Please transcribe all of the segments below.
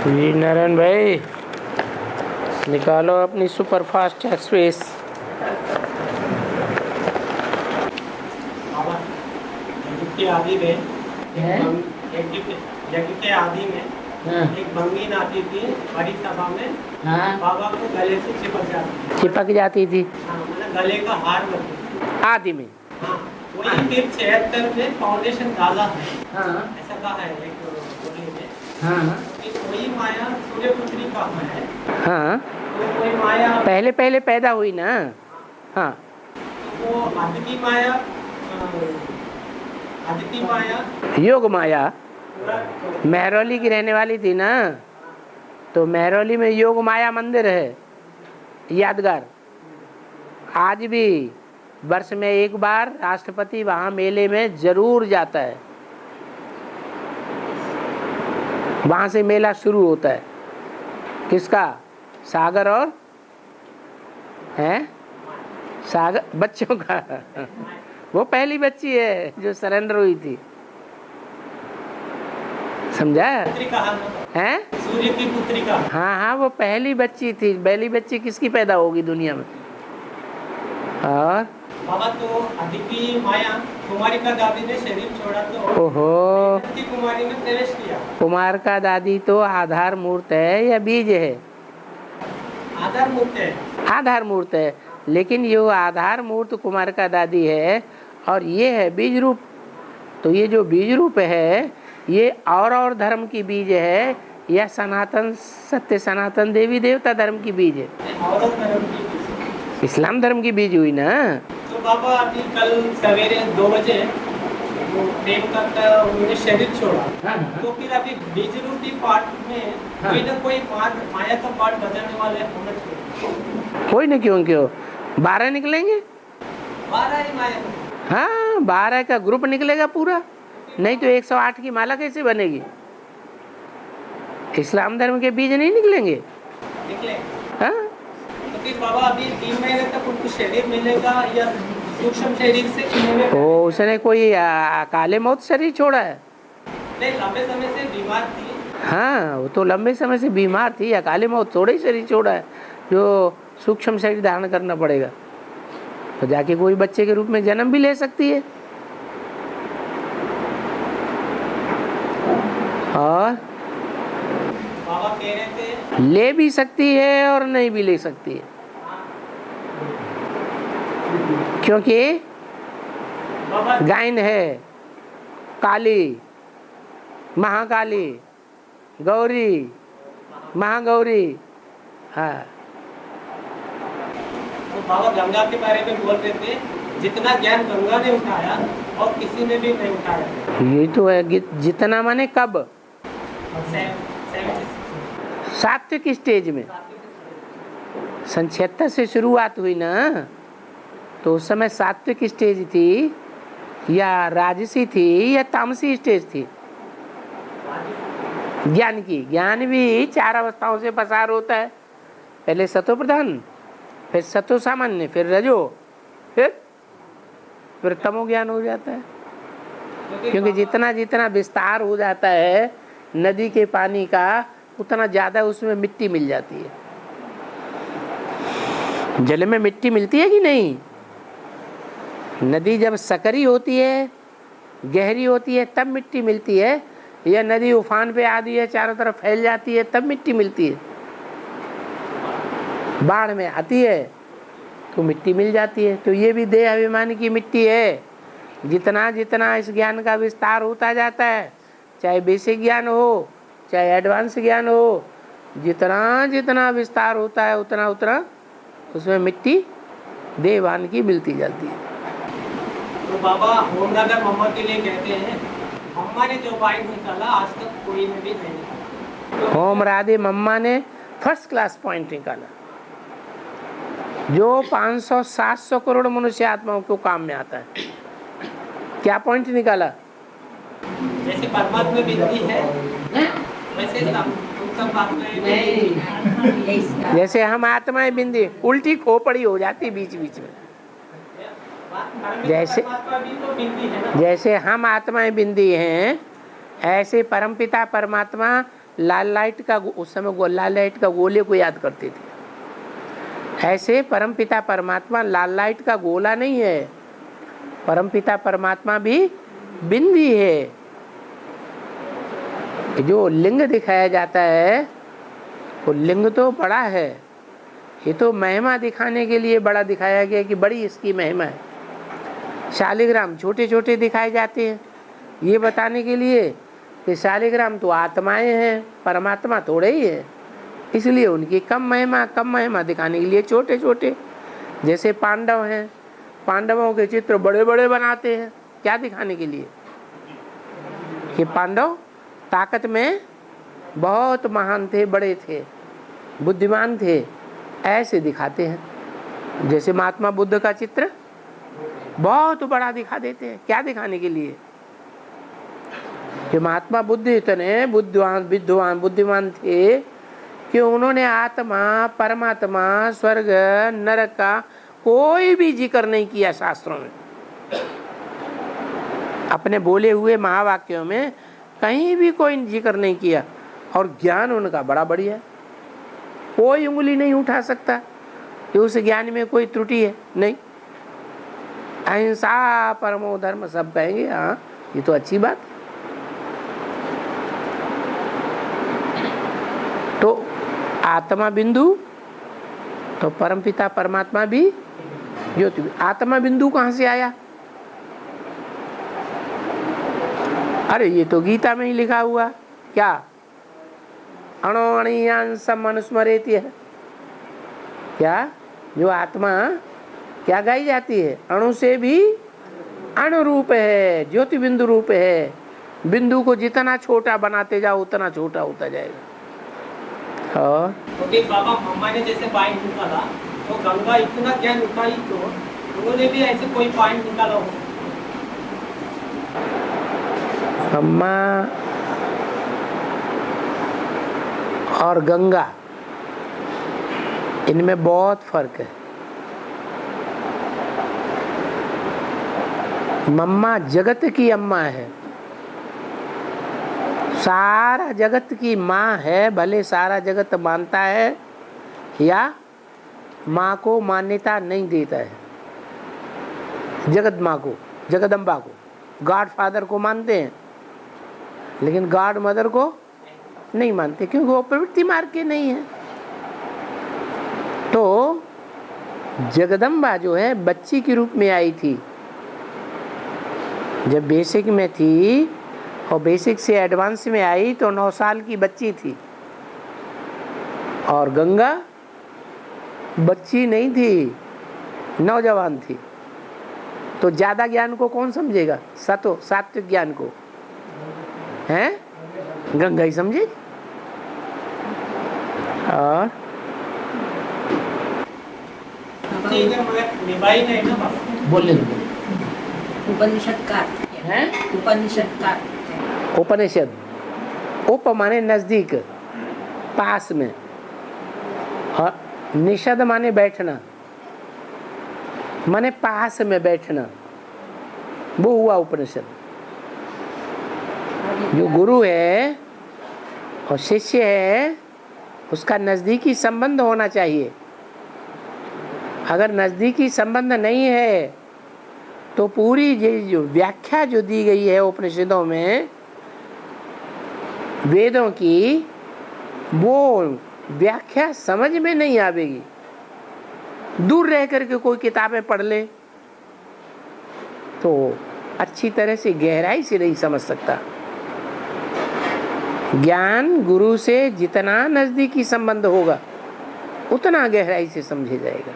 जी नारायण भाई, निकालो अपनी सुपरफास्ट एक्सप्रेस। आदि में यज्ञ के आदि में एक बंगीन आती थी बड़ी सभा में। बाबा को गले से चिपक जाती थी। मतलब गले का हार बनती आदि में। वही फिर 76 में फाउंडेशन डाला है। ऐसा कहा है एक बोली में। वही माया सूर्यपुत्री का है। तो वही माया पहले पैदा हुई ना। हाँ, वो आदिति माया योग माया महरौली की रहने वाली थी ना। तो महरौली में योग माया मंदिर है यादगार। आज भी वर्ष में एक बार राष्ट्रपति वहाँ मेले में जरूर जाता है। वहाँ से मेला शुरू होता है। किसका? सागर और सागर बच्चों का। वो पहली बच्ची है जो सरेंडर हुई थी, समझा है? सूर्य की पुत्री का। हाँ, वो पहली बच्ची थी। पहली बच्ची किसकी पैदा होगी दुनिया में? और बाबा तो अदिति माया कुमारी का दादी ने शरीर छोड़ा तो कुमारी में प्रवेश किया। कुमार का दादी तो आधार मूर्त है या बीज है? आधार मूर्त है। लेकिन ये आधार मूर्त कुमार का दादी है और ये है बीज रूप। तो ये जो बीज रूप है ये और धर्म की बीज है या सनातन सत्य सनातन देवी देवता धर्म की बीज है? और धर्म की बीज, इस्लाम धर्म की बीज हुई ना। तो बाबा अभी कल सवेरे 2 बजे वो प्रेम करता उन्होंने शरीर छोड़ा। तो फिर अभी बीज रूपी पाठ में कोई ना कोई माया का पाठ बजाने वाले होना चाहिए। कोई ना, क्यों 12 निकलेंगे। 12 ही माया। हाँ, 12 का ग्रुप निकलेगा पूरा। नहीं तो 108 की माला कैसे बनेगी? इस्लाम धर्म के बीज नहीं निकलेंगे। हाँ, तो फिर बाबा अभी 3 महीने तक उनको शरीर मिलेगा या सूक्ष्म शरीर से? उसने कोई काले मौत शरीर छोड़ा है? नहीं, लंबे समय से बीमार थी। हाँ, वो तो लंबे समय से बीमार थी। या काले मौत थोड़ा ही शरीर छोड़ा है जो सूक्ष्म शरीर धारण करना पड़ेगा। तो जाके कोई बच्चे के रूप में जन्म भी ले सकती है और बाबा कह रहे थे ले भी सकती है और नहीं भी ले सकती है। क्योंकि गायन है काली, महाकाली, गौरी, महागौरी। हाँ, तो बाबा गंगा के बारे में बोल रहे थे, जितना ज्ञान गंगा ने उठाया और किसी ने भी नहीं उठाया। ये तो है। जितना माने कब? सात्विक स्टेज में। 76 से शुरुआत हुई ना, तो उस समय सात्विक स्टेज थी या राजसी थी या तामसी स्टेज थी? ज्ञान की। ज्ञान भी 4 अवस्थाओं से पसार होता है। पहले सतो प्रधान, फिर सतो सामान्य, फिर रजो, फिर तमो ज्ञान हो जाता है। क्योंकि जितना जितना विस्तार हो जाता है नदी के पानी का, उतना ज्यादा उसमें मिट्टी मिल जाती है। जल में मिट्टी मिलती है कि नहीं? नदी जब सकरी होती है, गहरी होती है, तब मिट्टी मिलती है। या नदी उफान पे आती है, चारों तरफ फैल जाती है, तब मिट्टी मिलती है। बाढ़ में आती है तो मिट्टी मिल जाती है। तो ये भी देह अभिमान की मिट्टी है। जितना जितना इस ज्ञान का विस्तार होता जाता है, चाहे बेसिक ज्ञान हो चाहे एडवांस ज्ञान हो, जितना जितना विस्तार होता है उतना उतना उसमें मिट्टी देहवान की मिलती जाती है। तो बाबा ओम नगर मम्मा के लिए कहते हैं, मम्मा ने जो पॉइंट निकाला आज तक कोई ने भी नहीं निकाला। ओम राधे मम्मा ने फर्स्ट क्लास पॉइंट निकाला जो 500-700 करोड़ मनुष्य आत्माओं को काम में आता है। क्या पॉइंट निकाला? जैसे परमात्मा बिंदी है वैसे सब आत्माएं। जैसे हम आत्माएं बिंदी, उल्टी खोपड़ी हो जाती बीच बीच में। जैसे हम आत्माएं बिंदी हैं, ऐसे परमपिता परमात्मा लाल लाइट का, उस समय लाल लाइट का गोले को याद करते थे। ऐसे परमपिता परमात्मा लाल लाइट का गोला नहीं है, परमपिता परमात्मा भी बिंदी है। जो लिंग दिखाया जाता है वो लिंग तो बड़ा है, ये तो महिमा दिखाने के लिए बड़ा दिखाया गया कि बड़ी इसकी महिमा है। शालिग्राम छोटे छोटे दिखाए जाते हैं ये बताने के लिए कि शालिग्राम तो आत्माएं हैं, परमात्मा थोड़े ही है, इसलिए उनकी कम महिमा दिखाने के लिए छोटे छोटे। जैसे पांडव हैं, पांडवों के चित्र बड़े बड़े बनाते हैं, क्या दिखाने के लिए कि पांडव ताकत में बहुत महान थे, बड़े थे, बुद्धिमान थे, ऐसे दिखाते हैं। जैसे महात्मा बुद्ध का चित्र बहुत बड़ा दिखा देते हैं, क्या दिखाने के लिए कि महात्मा बुद्ध इतने बुद्धिमान थे कि उन्होंने आत्मा, परमात्मा, स्वर्ग, नरक का कोई भी जिक्र नहीं किया शास्त्रों में। अपने बोले हुए महावाक्यों में कहीं भी कोई जिक्र नहीं किया, और ज्ञान उनका बड़ा बढ़िया है, कोई उंगली नहीं उठा सकता कि उस ज्ञान में कोई त्रुटि है, नहीं। अहिंसा परमो धर्म सब कहेंगे, हाँ ये तो अच्छी बात। तो आत्मा बिंदु तो परमपिता परमात्मा भी ज्योति। आत्मा बिंदु कहाँ से आया? अरे ये तो गीता में ही लिखा हुआ, क्या अणो अणियांसम अनुस्मरेति है, क्या जो आत्मा क्या गाई जाती है, अणु से भी अणु रूप है, ज्योति बिंदु रूप है। बिंदु को जितना छोटा बनाते जाओ उतना छोटा होता जाएगा। और तो बाबा मम्मा ने जैसे पॉइंट निकाला तो गंगा इतना ज्ञान उठाई तो उन्होंने भी ऐसे कोई पॉइंट निकाला हो? अम्मा और गंगा इनमें बहुत फर्क है। मम्मा जगत की अम्मा है, सारा जगत की माँ है, भले सारा जगत मानता है या माँ को मान्यता नहीं देता है। जगत माँ को, जगदम्बा को, गॉड फादर को मानते हैं, लेकिन गॉड मदर को नहीं मानते, क्योंकि वो प्रवृत्ति मार्ग के नहीं है। तो जगदम्बा जो है बच्ची के रूप में आई थी, जब बेसिक में थी और बेसिक से एडवांस में आई तो 9 साल की बच्ची थी, और गंगा बच्ची नहीं थी, नौजवान थी। तो ज्यादा ज्ञान को कौन समझेगा? सात्विक ज्ञान को हैं गंगा ही समझे। और बोले उपनिषदकार हैं, उपनिषदकार उपनिषद, उप माने नजदीक, पास में, और निषद माने बैठना, माने पास में बैठना, वो हुआ उपनिषद। जो गुरु है और शिष्य है उसका नजदीकी संबंध होना चाहिए। अगर नजदीकी संबंध नहीं है तो पूरी जो व्याख्या जो दी गई है उपनिषदों में वेदों की, वो व्याख्या समझ में नहीं आवेगी। दूर रह करके कोई किताबें पढ़ ले तो अच्छी तरह से गहराई से नहीं समझ सकता। ज्ञान गुरु से जितना नजदीकी संबंध होगा उतना गहराई से समझे जाएगा।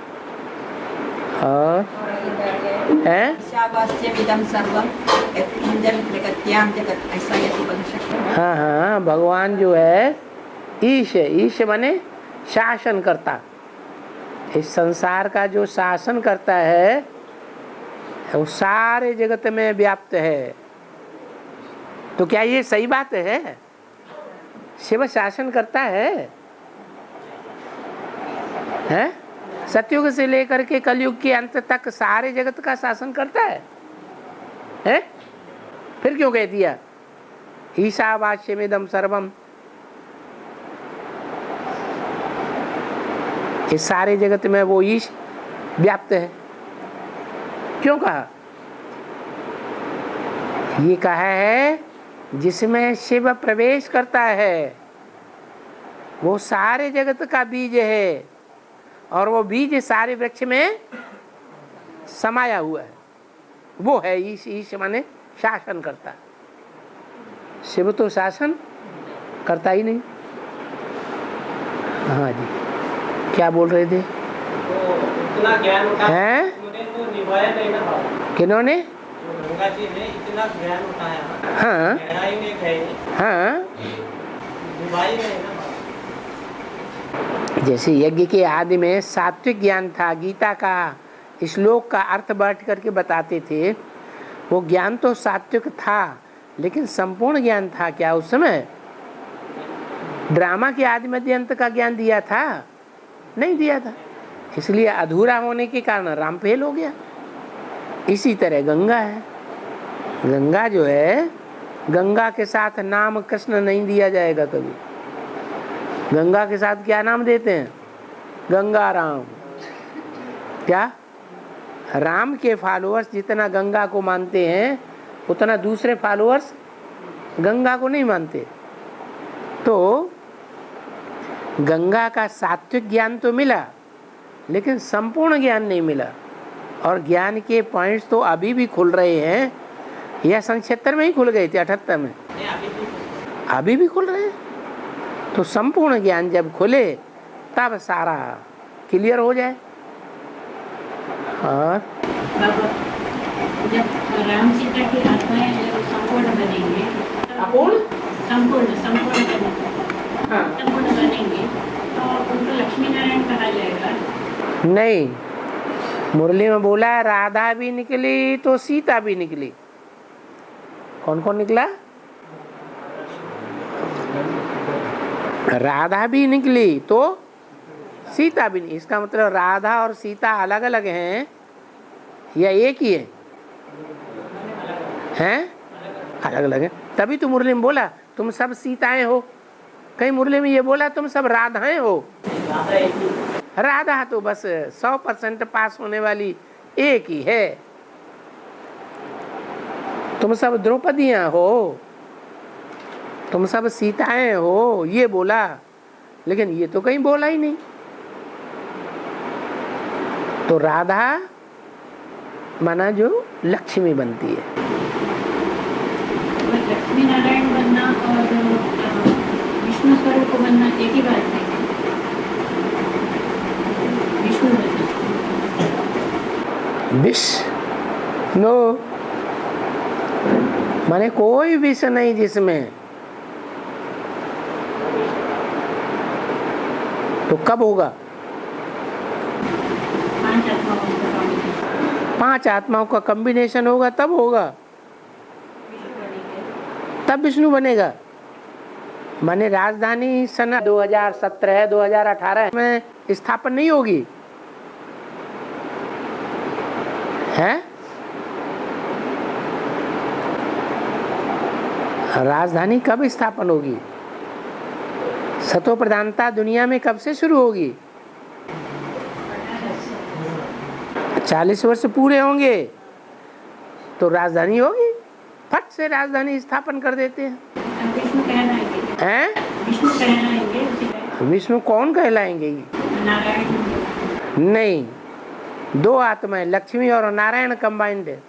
और हाँ हाँ, भगवान जो है ईश है, ईश माने शासन करता। इस संसार का जो शासन करता है वो सारे जगत में व्याप्त है। तो क्या ये सही बात है? शिव शासन करता है? सतयुग से लेकर के कलयुग के अंत तक सारे जगत का शासन करता है? फिर क्यों कह दिया ईशावास्यमिदं सर्वम, इस सारे जगत में वो ईश व्याप्त है। क्यों कहा? ये कहा है जिसमें शिव प्रवेश करता है वो सारे जगत का बीज है, और वो बीज सारे वृक्ष में समाया हुआ है। वो है ईश। ईश माने शासन करता। शिव तो शासन करता ही नहीं। हाँ जी, क्या बोल रहे थे? तो इतना ज्ञान हैं? उन्होंने तो निभाया नहीं ना बाबा। किन्होंने? गंगा जी ने इतना ज्ञान उठाया, हाँ गहराई में गए, हाँ। निभाई नहीं ना बाबा। जैसे यज्ञ के आदि में सात्विक ज्ञान था, गीता का श्लोक का अर्थ बांट करके बताते थे, वो ज्ञान तो सात्विक था, लेकिन संपूर्ण ज्ञान था क्या उस समय? ड्रामा के आदि मध्य अंत का ज्ञान दिया था? नहीं दिया था। इसलिए अधूरा होने के कारण राम फेल हो गया। इसी तरह गंगा है। गंगा जो है, गंगा के साथ नाम कृष्ण नहीं दिया जाएगा कभी। गंगा के साथ क्या नाम देते हैं? गंगा राम। क्या? राम के फॉलोअर्स जितना गंगा को मानते हैं उतना दूसरे फॉलोअर्स गंगा को नहीं मानते। तो गंगा का सात्विक ज्ञान तो मिला, लेकिन संपूर्ण ज्ञान नहीं मिला। और ज्ञान के पॉइंट्स तो अभी भी खुल रहे हैं, या 77 में ही खुल गए थे, 78 में अभी भी खुल रहे हैं। तो संपूर्ण ज्ञान जब खुले तब सारा क्लियर हो जाए। और जब राम सीता की आत्माएं संपूर्ण बनेंगे, संपूर्ण बनेंगे तो उनको लक्ष्मी नारायण कहा जाएगा? नहीं, मुरली में बोला राधा भी निकली तो सीता भी निकली। कौन कौन निकला? राधा भी निकली तो सीता भी नहीं। इसका मतलब राधा और सीता अलग अलग हैं या एक ही है? हैं? अलग अलग है। तभी तो मुरली में बोला तुम सब सीताएं हो। कहीं मुरली में ये बोला तुम सब राधाएं हो? राधा तो बस 100% पास होने वाली एक ही है। तुम सब द्रौपदियां हो, तुम सब सीताएं हो, ये बोला, लेकिन ये तो कहीं बोला ही नहीं। तो राधा माना जो लक्ष्मी बनती है। लक्ष्मी नारायण बनना और विष्णु स्वरूप बनना एक ही बात है। विष्णु विष्णु माने कोई विष नहीं जिसमें। तो कब होगा? 5 आत्माओं का कॉम्बिनेशन होगा तब होगा, तब विष्णु बनेगा। माने राजधानी सन 2017 2018 में स्थापन नहीं होगी है? राजधानी कब स्थापन होगी? सतो प्रधानता दुनिया में कब से शुरू होगी? 40 वर्ष पूरे होंगे तो राजधानी होगी। फट से राजधानी स्थापन कर देते हैं। विष्णु कौन कहलाएंगे? नहीं, 2 आत्माएं लक्ष्मी और नारायण कंबाइंड है,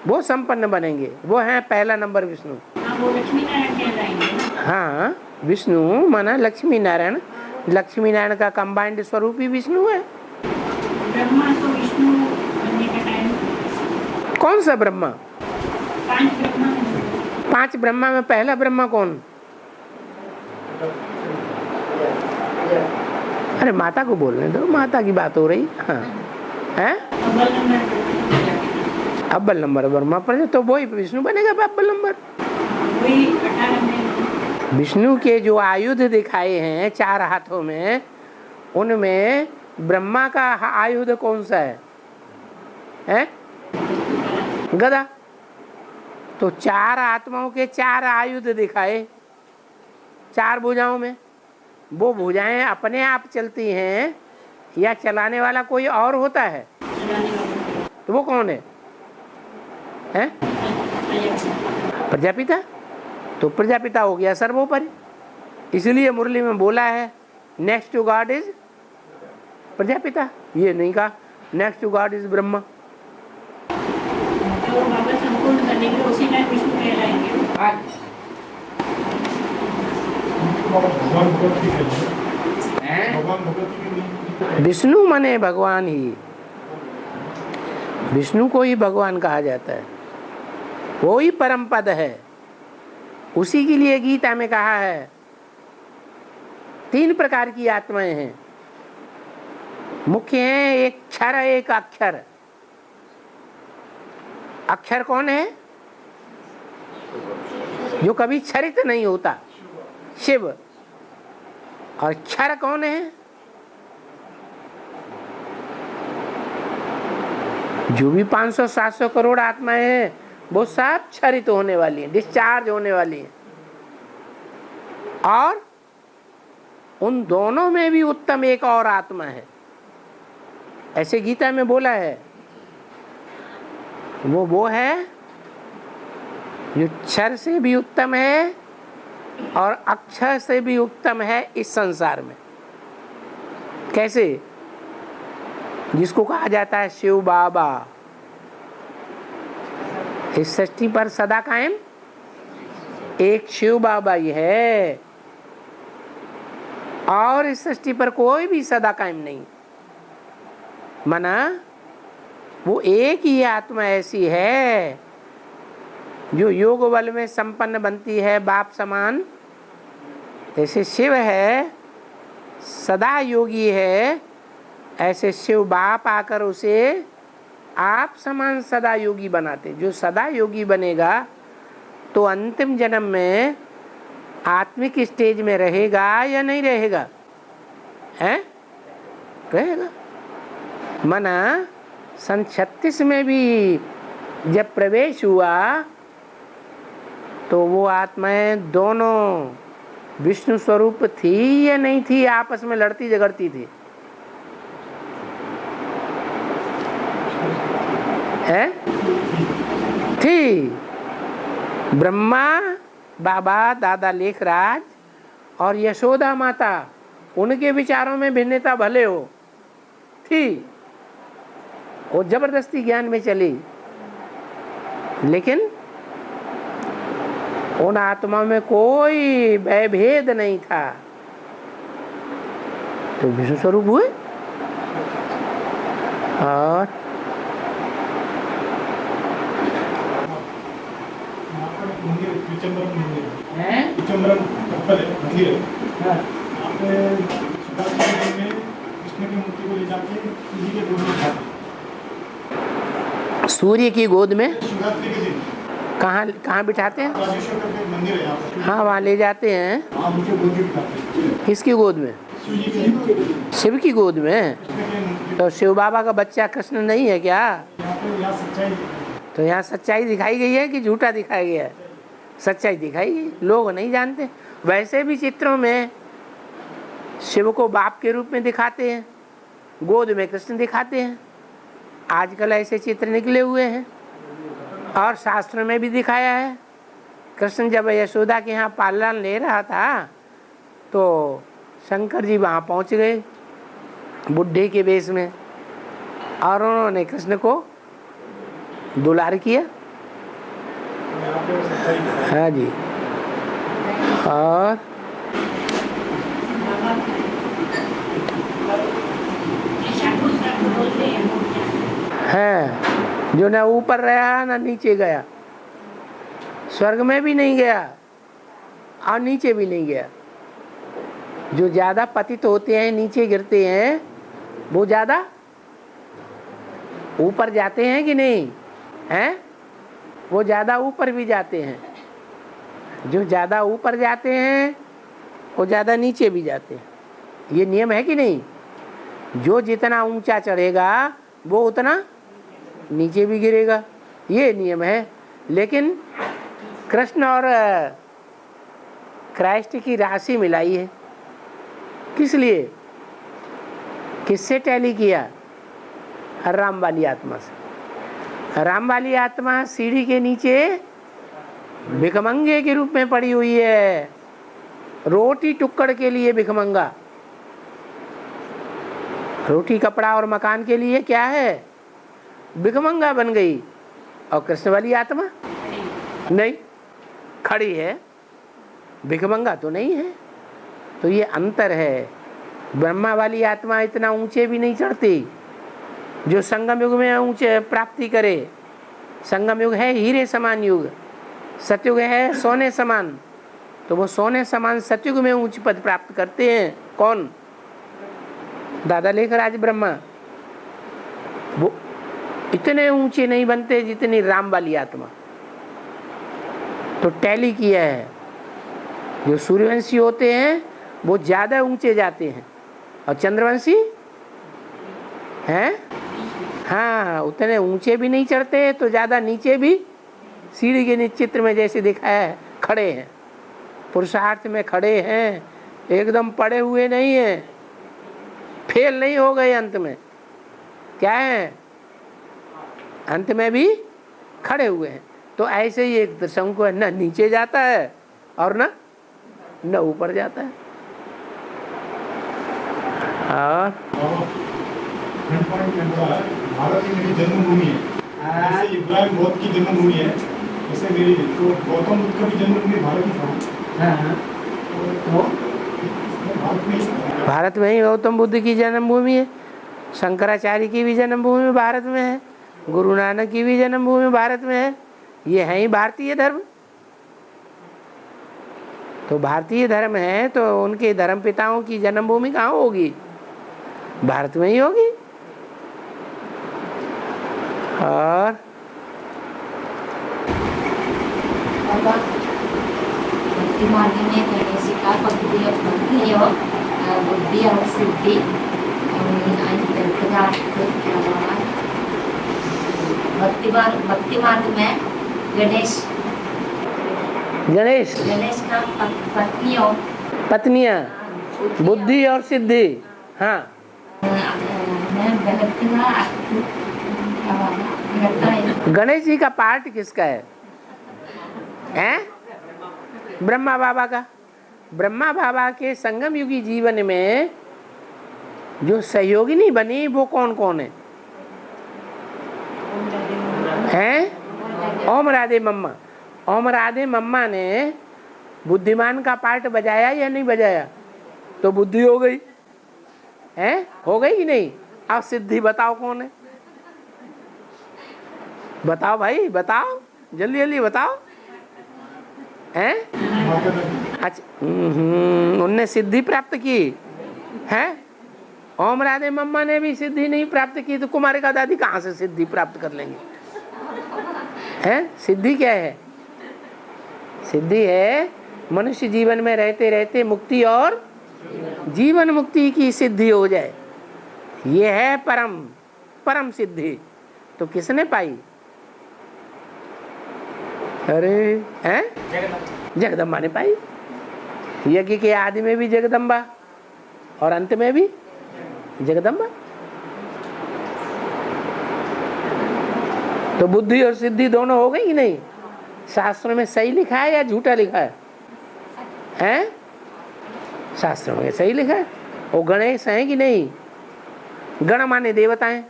वो संपन्न बनेंगे। वो है पहला नंबर विष्णु। वो लक्ष्मी नारायण कहलाएंगे। हाँ, विष्णु माना लक्ष्मी नारायण। लक्ष्मी नारायण का कंबाइंड स्वरूप ही विष्णु है। ब्रह्मा तो विष्णु बनने का टाइम कौन सा ब्रह्मा? 5 ब्रह्मा। 5 ब्रह्मा में पहला ब्रह्मा कौन? अरे माता को बोलने दो, माता की बात हो रही। हाँ है अव्वल नंबर ब्रह्मा पर, तो वही विष्णु बनेगा अव्वल नंबर। विष्णु के जो आयुध दिखाए हैं 4 हाथों में, उनमें ब्रह्मा का आयुध कौन सा है? गदा। तो 4 आत्माओं के 4 आयुध दिखाए 4 भुजाओं में। वो भुजाएं अपने आप चलती हैं या चलाने वाला कोई और होता है? तो वो कौन है? हैं? प्रजापिता। तो प्रजापिता हो गया सर्वोपरि, इसलिए मुरली में बोला है next to God is Prajapita. ये नहीं कहा next to God is Brahma. तो बाबा संपूर्ण करने के लिए उसी टाइम विष्णु कहलाएंगे। विष्णु माने भगवान ही, विष्णु को ही भगवान कहा जाता है, वो ही परम पद है। उसी के लिए गीता में कहा है 3 प्रकार की आत्माएं हैं, मुख्य हैं, एक क्षर एक अक्षर। अक्षर कौन है? जो कभी क्षरित नहीं होता, शिव। और क्षर कौन है? जो भी 500-700 करोड़ आत्माएं हैं वो सब क्षरित होने वाली हैं, डिस्चार्ज होने वाली हैं। और उन दोनों में भी उत्तम एक और आत्मा है, ऐसे गीता में बोला है। वो है जो क्षर से भी उत्तम है और अक्षर से भी उत्तम है इस संसार में। कैसे? जिसको कहा जाता है शिव बाबा, इस सृष्टि पर सदा कायम एक शिव बाबा ही है, और इस सृष्टि पर कोई भी सदा कायम नहीं। माना वो एक ही आत्मा ऐसी है जो योग बल में संपन्न बनती है बाप समान। जैसे शिव है सदा योगी है, ऐसे शिव बाप आकर उसे आप समान सदा योगी बनाते। जो सदा योगी बनेगा तो अंतिम जन्म में आत्मिक स्टेज में रहेगा या नहीं रहेगा? हैं? रहेगा। मना सन 36 में भी जब प्रवेश हुआ तो वो आत्माएं दोनों विष्णु स्वरूप थी या नहीं थी, आपस में लड़ती झगड़ती थी? है? थी। ब्रह्मा बाबा, दादा लेखराज और यशोदा माता, उनके विचारों में भिन्नता भले हो थी, वो जबरदस्ती ज्ञान में चली, लेकिन उन आत्मा में कोई भयभेद नहीं था, तो विष्णु स्वरूप हुए। और सूर्य की गोद में कहाँ बिठाते हैं? हाँ, वहाँ ले जाते हैं। किसकी गोद में? शिव की गोद में। तो शिव बाबा का बच्चा कृष्ण नहीं है क्या? तो यहाँ सच्चाई दिखाई गई है कि झूठा दिखाया गया है? सच्चाई दिखाई गई, लोग नहीं जानते। वैसे भी चित्रों में शिव को बाप के रूप में दिखाते हैं, गोद में कृष्ण दिखाते हैं। आजकल ऐसे चित्र निकले हुए हैं और शास्त्र में भी दिखाया है। कृष्ण जब यशोदा के यहाँ पालन ले रहा था तो शंकर जी वहाँ पहुँच गए बुढ़े के वेश में, और उन्होंने कृष्ण को दुलार किया। हाँ जी। और है जो ना ऊपर रहा ना नीचे गया, स्वर्ग में भी नहीं गया और नीचे भी नहीं गया। जो ज्यादा पतित होते हैं, नीचे गिरते हैं, वो ज्यादा ऊपर जाते हैं कि नहीं? हैं? वो ज्यादा ऊपर भी जाते हैं। जो ज्यादा ऊपर जाते हैं वो ज्यादा नीचे भी जाते हैं। ये नियम है कि नहीं? जो जितना ऊंचा चढ़ेगा वो उतना नीचे भी गिरेगा, ये नियम है। लेकिन कृष्ण और क्राइस्ट की राशि मिलाई है, किस लिए? किससे टैली किया? राम वाली आत्मा से। राम वाली आत्मा सीढ़ी के नीचे भिखमंगे के रूप में पड़ी हुई है, रोटी टुक्कड़ के लिए भिखमंगा। रोटी कपड़ा और मकान के लिए क्या है? भिखमंगा बन गई। और कृष्ण वाली आत्मा नहीं, खड़ी है, भिखमंगा तो नहीं है। तो ये अंतर है। ब्रह्मा वाली आत्मा इतना ऊंचे भी नहीं चढ़ती जो संगम युग में ऊंचे प्राप्ति करे। संगम युग है हीरे समान युग, सतयुग है सोने समान। तो वो सोने समान सतयुग में ऊंच पद प्राप्त करते हैं। कौन? दादा लेकर आज ब्रह्मा। वो इतने ऊंचे नहीं बनते जितनी राम वाली आत्मा। तो टैली किया है। जो सूर्यवंशी होते हैं वो ज्यादा ऊंचे जाते हैं, और चंद्रवंशी हैं, हाँ, उतने ऊंचे भी नहीं चढ़ते, तो ज्यादा नीचे भी सीढ़ी के नीचे चित्र में जैसे दिखाया है खड़े हैं, पुरुषार्थ में खड़े हैं, एकदम पड़े हुए नहीं हैं, फेल नहीं हो गए। अंत में क्या है? अंत में भी खड़े हुए हैं। तो ऐसे ही एक दर्शन को न नीचे जाता है और न ऊपर जाता है। और भारत ही मेरी जन्मभूमि है, जैसे इब्राहिम बौद्ध की जन्मभूमि है, जैसे मेरी तो गौतम बुद्ध का भी जन्मभूमि भारत ही था। भारत में ही गौतम बुद्ध की जन्मभूमि है, शंकराचार्य की भी जन्मभूमि भारत में है, गुरु नानक की भी जन्मभूमि भारत में है। ये है ही भारतीय धर्म। तो भारतीय धर्म है तो उनके धर्म पिताओं की जन्मभूमि कहाँ होगी? भारत में ही होगी। और भक्ति मार्ग में गणेश का बुद्धि और सिद्धि भक्ति मार्ग में गणेश का पत्नियां बुद्धि और सिद्धि। हाँ, गणेश जी का पार्ट किसका है? हैं? ब्रह्मा बाबा का। ब्रह्मा बाबा के संगम युगी जीवन में जो सहयोगिनी बनी वो कौन कौन है? हैं? ओम राधे मम्मा। ओम राधे मम्मा ने बुद्धिमान का पार्ट बजाया या नहीं बजाया? तो बुद्धि हो गई, हैं? हो गई कि नहीं? अब सिद्धि बताओ कौन है? बताओ भाई, बताओ, जल्दी जल्दी बताओ। हैं? अच्छा, उनने सिद्धि प्राप्त की है। ओम राधे मम्मा ने भी सिद्धि नहीं प्राप्त की, तो कुमारी का दादी कहाँ से सिद्धि प्राप्त कर लेंगे? हैं? सिद्धि क्या है? सिद्धि है मनुष्य जीवन में रहते रहते मुक्ति और जीवन मुक्ति की सिद्धि हो जाए। ये है परम सिद्धि। तो किसने पाई? अरे हैं? जगदम्बा ने पाई। यज्ञ के आदि में भी जगदम्बा और अंत में भी जगदम्बा। तो बुद्धि और सिद्धि दोनों हो गई कि नहीं? शास्त्रों में सही लिखा है या झूठा लिखा है? हैं? शास्त्रों में सही लिखा है। वो गणेश हैं कि नहीं? गण माने देवताएं।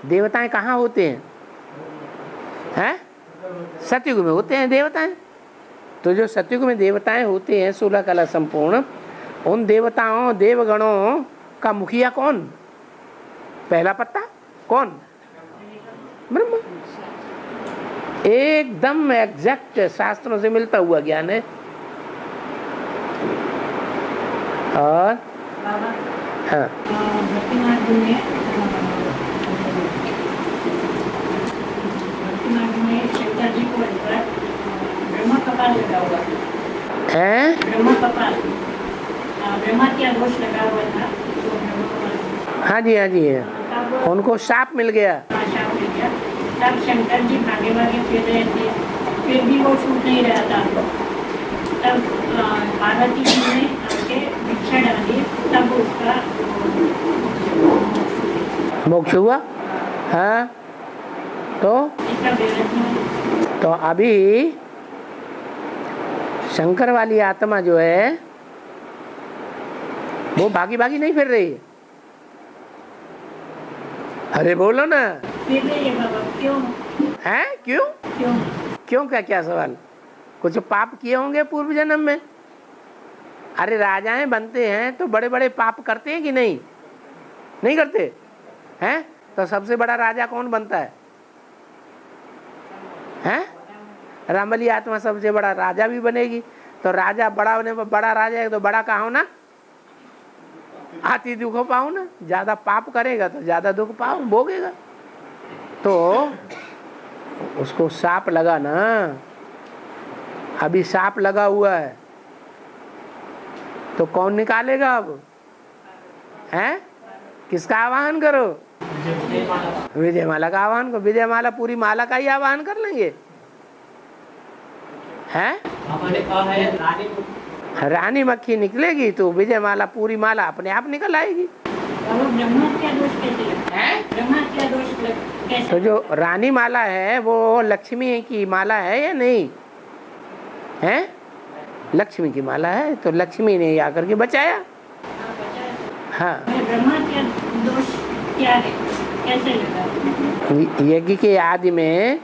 देवताएं कहाँ होते हैं? हैं? सतयुग में होते हैं देवताएं। तो जो सतयुग में देवताएं होते हैं 16 कला संपूर्ण, उन देवताओं देवगणों का मुखिया कौन? पहला पत्ता कौन? ब्रह्मा। एकदम एग्जैक्ट शास्त्रों से मिलता हुआ ज्ञान है। और हाँ, भक्ति मार्ग में शंकर जी को ब्रह्मा कपाल लगा हुआ है? ब्रह्मा कपाल, ब्रह्मा क्या दोष लगा हुआ था, तो ब्रह्मा कपाल। हाँ जी, हाँ जी, है। तब उनको शाप मिल गया। शाप मिल गया। तब शंकर जी भागे भागे फिर रहे थे, फिर भी वो छूट नहीं रहा था। तब पार्वती जी ने आके दीक्षा डाली तब उसका मोक्ष हुआ। हाँ तो इसका विरोध तो अभी शंकर वाली आत्मा जो है वो भागी भागी नहीं फिर रही है। अरे बोलो ना। फिर ये बाबा क्यों हैं क्यों क्यों क्यों क्या क्या सवाल? कुछ पाप किए होंगे पूर्व जन्म में। अरे राजाएं बनते हैं तो बड़े बड़े पाप करते हैं कि नहीं? नहीं करते हैं? तो सबसे बड़ा राजा कौन बनता है? हैं? रामबली आत्मा सबसे बड़ा राजा भी बनेगी। तो राजा बड़ा होने पर बड़ा राजा है तो बड़ा कहा ना, आती दुख पाओ ना। ज्यादा पाप करेगा तो ज्यादा दुख पाओ भोगेगा। तो उसको सांप लगा ना, अभी सांप लगा हुआ है तो कौन निकालेगा अब? हैं? किसका आवाहन करो? विजय माला का आवाहन करो। विजय माला पूरी माला का ही आवाहन कर लेंगे। हैं? हमारे कहा है रानी मक्खी निकलेगी तो विजय माला पूरी माला अपने आप निकल आएगी। बाबा ब्रह्मा क्या दोष कैसे लगता है? ब्रह्मा क्या दोष कैसे? तो जो रानी माला है वो लक्ष्मी की माला है या नहीं है? लक्ष्मी की माला है तो लक्ष्मी ने आकर के बचाया। हाँ ब्रह्मा क्या दोष क्या है कैसे लगा? यज्ञ के आदि में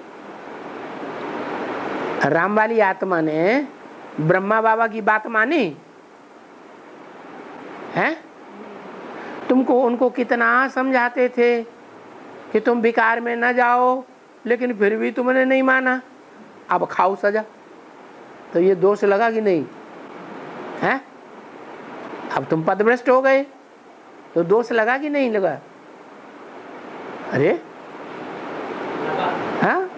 राम वाली आत्मा ने ब्रह्मा बाबा की बात मानी है? तुमको उनको कितना समझाते थे कि तुम विकार में न जाओ, लेकिन फिर भी तुमने नहीं माना। अब खाओ सजा। तो ये दोष लगा कि नहीं है? अब तुम पदभ्रष्ट हो गए तो दोष लगा कि नहीं लगा? अरे हाँ।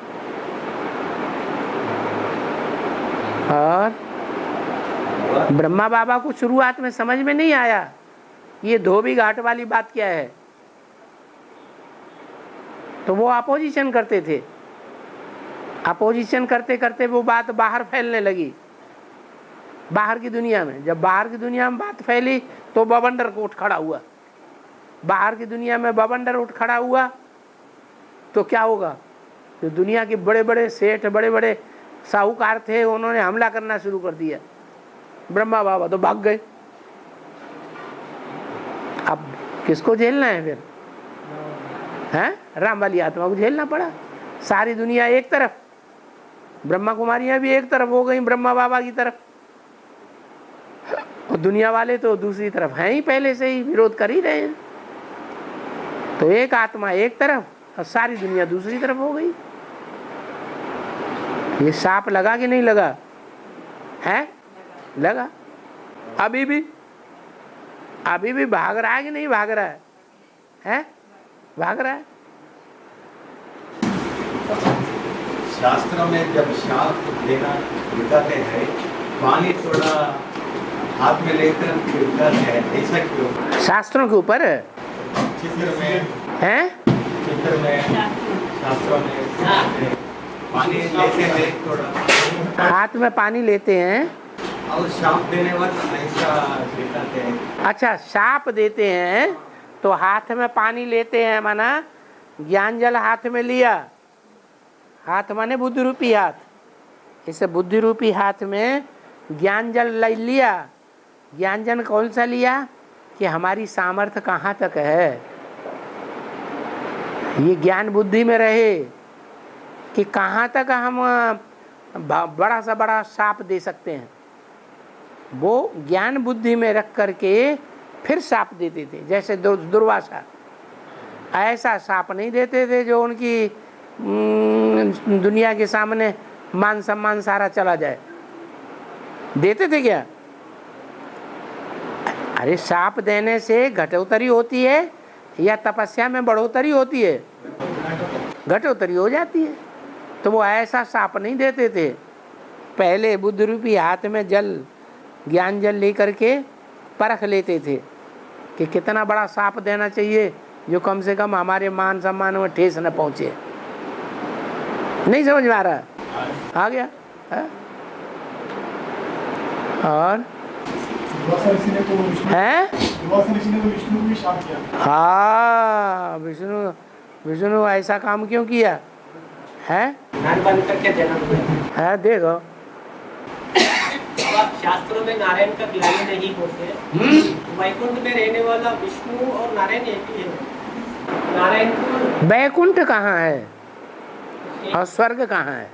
और ब्रह्मा बाबा को शुरुआत में समझ में नहीं आया ये धोबी घाट वाली बात क्या है, तो वो अपोजिशन करते थे। अपोजिशन करते करते वो बात बाहर फैलने लगी, बाहर की दुनिया में। जब बाहर की दुनिया में बात फैली तो बवंडर को उठ खड़ा हुआ। बाहर की दुनिया में बवंडर उठ खड़ा हुआ तो क्या होगा? जो दुनिया के बड़े बड़े सेठ बड़े बड़े साहूकार थे उन्होंने हमला करना शुरू कर दिया। ब्रह्मा बाबा तो भाग गए। अब किसको झेलना है फिर? हैं? राम वाली आत्मा को झेलना पड़ा। सारी दुनिया एक तरफ, ब्रह्मा कुमारियां भी एक तरफ हो गई ब्रह्मा बाबा की तरफ, और दुनिया वाले तो दूसरी तरफ हैं ही, पहले से ही विरोध कर ही रहे हैं। तो एक आत्मा एक तरफ और सारी दुनिया दूसरी तरफ हो गई। ये सांप लगा कि नहीं लगा है? लगा। अभी भी भाग रहा है कि नहीं भाग रहा है? भाग रहा है। शास्त्रों में जब शाप देना बताते हैं, पानी थोड़ा हाथ में लेकर गिरता है, ऐसा क्यों? शास्त्रों के ऊपर चित्र में है? चित्र में शास्त्रों में पानी लेते हैं थोड़ा, हाथ में पानी लेते हैं और शाप देने वक्त ऐसा दिखाते हैं। अच्छा, शाप देते हैं तो हाथ में पानी लेते हैं, माना ज्ञान जल हाथ में लिया। हाथ माने बुद्धि रूपी हाथ। इसे बुद्धि रूपी हाथ में ज्ञान जल ले लिया। ज्ञान जल कौन सा लिया? कि हमारी सामर्थ्य कहाँ तक है, ये ज्ञान बुद्धि में रहे कि कहाँ तक हम बड़ा सा बड़ा शाप दे सकते हैं। वो ज्ञान बुद्धि में रख करके फिर शाप देते थे। जैसे दुर्वासा ऐसा शाप नहीं देते थे जो उनकी दुनिया के सामने मान सम्मान सारा चला जाए। देते थे क्या? अरे शाप देने से घटोत्तरी होती है या तपस्या में बढ़ोतरी होती है? घटोत्तरी हो जाती है। तो वो ऐसा शाप नहीं देते थे। पहले बुद्ध रूपी हाथ में जल ज्ञान जल लेकर के परख लेते थे कि कितना बड़ा शाप देना चाहिए जो कम से कम हमारे मान सम्मान में ठेस न पहुंचे। नहीं समझ में आ रहा? आ गया है? और दुर्वासा ऋषि ने तो विष्णु हैं? दुर्वासा ऋषि ने तो विष्णु को भी शाप किया। हाँ, विष्णु ऐसा काम क्यों किया है? नर बन करके जन्म लिया। है देखो, अब शास्त्रों में नारायण का ग्लानि नहीं होते। वैकुंठ में रहने वाला विष्णु और नारायण एक ही है। नारायण को बैकुंठ कहाँ है और स्वर्ग कहाँ है?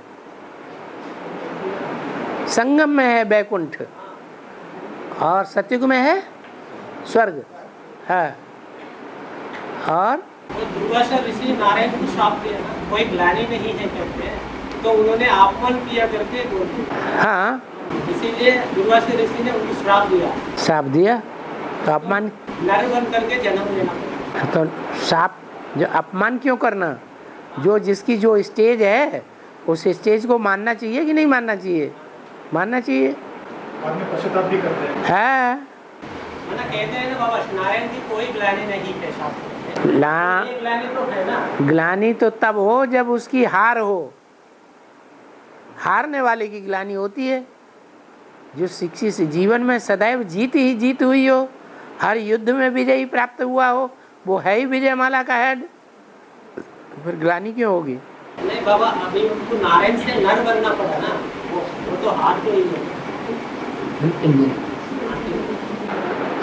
संगम में है बैकुंठ और सतयुग में है स्वर्ग है। और दुर्वासा ऋषि नारायण को शाप दिया ना, कोई ग्लानि नहीं है कहते, तो उन्होंने अपमान किया करके बोल दिया। हाँ, इसीलिए दुर्वासा ऋषि ने उनको श्राप दिया, शाप दिया तो अपमान। नर बन करके जन्म लेना। तो शाप जो अपमान क्यों करना? जो जिसकी जो स्टेज है उस स्टेज को मानना चाहिए कि नहीं मानना चाहिए? मानना चाहिए। बाद में पश्चाताप भी करते हैं। है ना, कहते हैं ना बाबा, नारायण की कोई ग्लानि नहीं है शास्त्र में। ये ग्लानि तो है ना। ग्लानि तो तब हो जब उसकी हार हो। हारने वाले की ग्लानि होती है। जो शिक्षित से जीवन में सदैव जीत ही जीत हुई हो, हर युद्ध में विजयी प्राप्त हुआ हो, वो है ही विजयमाला का हेड, फिर ग्लानि क्यों होगी? नहीं बाबा, अभी उनको नारायण से नर बनना पड़ा ना, वो तो हार तो ही है।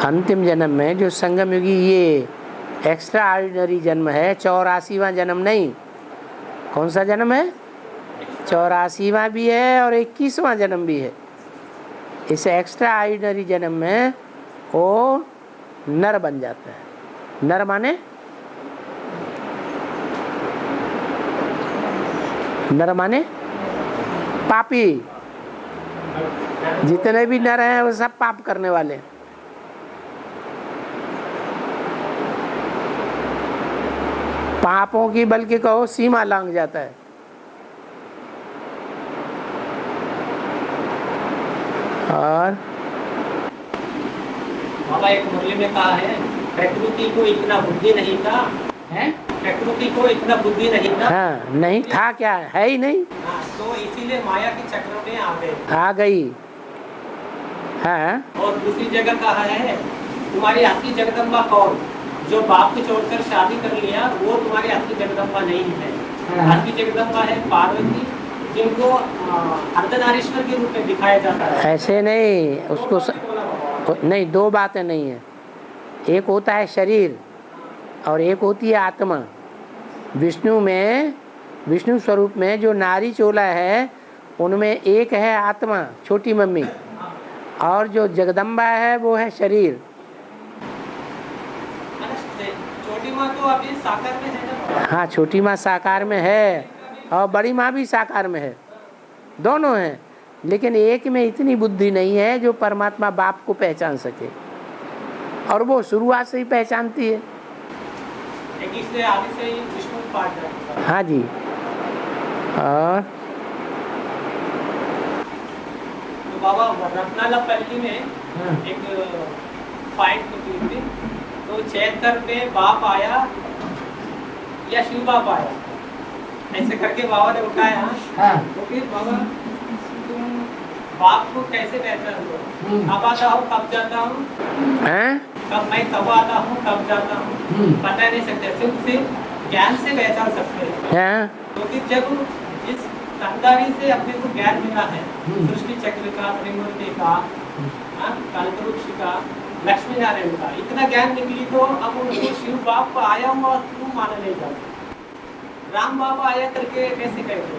अंतिम जन्म में जो संगम युगी, ये एक्स्ट्रा ऑर्डिनरी जन्म है, 84वां जन्म नहीं। कौन सा जन्म है? 84वां भी है और 21वां जन्म भी है। इस एक्स्ट्रा ऑर्डिनरी जन्म में वो नर बन जाता है। नर माने पापी। जितने भी नर हैं वो सब पाप करने वाले। पापों की बल्कि कहो सीमा लांघ जाता है। और बाबा एक मुरली में कहा है, प्रकृति को इतना बुद्धि नहीं था। है? प्रकृति को इतना बुद्धि नहीं था। हाँ, नहीं था, क्या है ही नहीं। हाँ, तो इसीलिए माया के चक्र में आ गए। आ गई। हाँ, और दूसरी जगह कहा है, तुम्हारी असली जगदम्बा कौन? जो बाप को छोड़कर शादी कर लिया वो तुम्हारी असली जगदम्बा नहीं है। हाँ। असली जगदम्बा है पार्वती, जिनको अर्धनारीश्वर के रूप में दिखाया जाता है। ऐसे नहीं, उसको नहीं, दो बातें नहीं है। एक होता है शरीर और एक होती है आत्मा। विष्णु में, विष्णु स्वरूप में जो नारी चोला है उनमें एक है आत्मा, छोटी मम्मी, और जो जगदम्बा है वो है शरीर। छोटी माँ तो अभी साकार में है ना। हाँ, छोटी माँ साकार में है और बड़ी माँ भी साकार में है, दोनों हैं। लेकिन एक में इतनी बुद्धि नहीं है जो परमात्मा बाप को पहचान सके, और वो शुरुआत से ही पहचानती है। इससे आदि से ही विष्णु पाठ है। हाँ जी। और तो बाबा रत्नालापल्ली में एक फाइट होती थी, तो 76 में बाप आया या शिव बाप आया, ऐसे करके बाबा ने उठाया। हाँ। तो फिर बाबा, तुम बाप को कैसे पहचान दो? कब आता हूँ कब जाता हूँ, कब मैं कब आता हूँ कब जाता हूँ, पता नहीं सकते। सिर्फ ज्ञान से पहचान सकते हैं। तो फिर जब इस तंदारी से अपने को ज्ञान मिला है, सृष्टि चक्र का, त्रिमूर्ति का, कल्पवृक्ष का, लक्ष्मी नारायण का, इतना ज्ञान निकली, तो अब उनको शिव बाप आया हुआ क्यों माना नहीं जाता? राम बाबा आया करके कैसे कहते?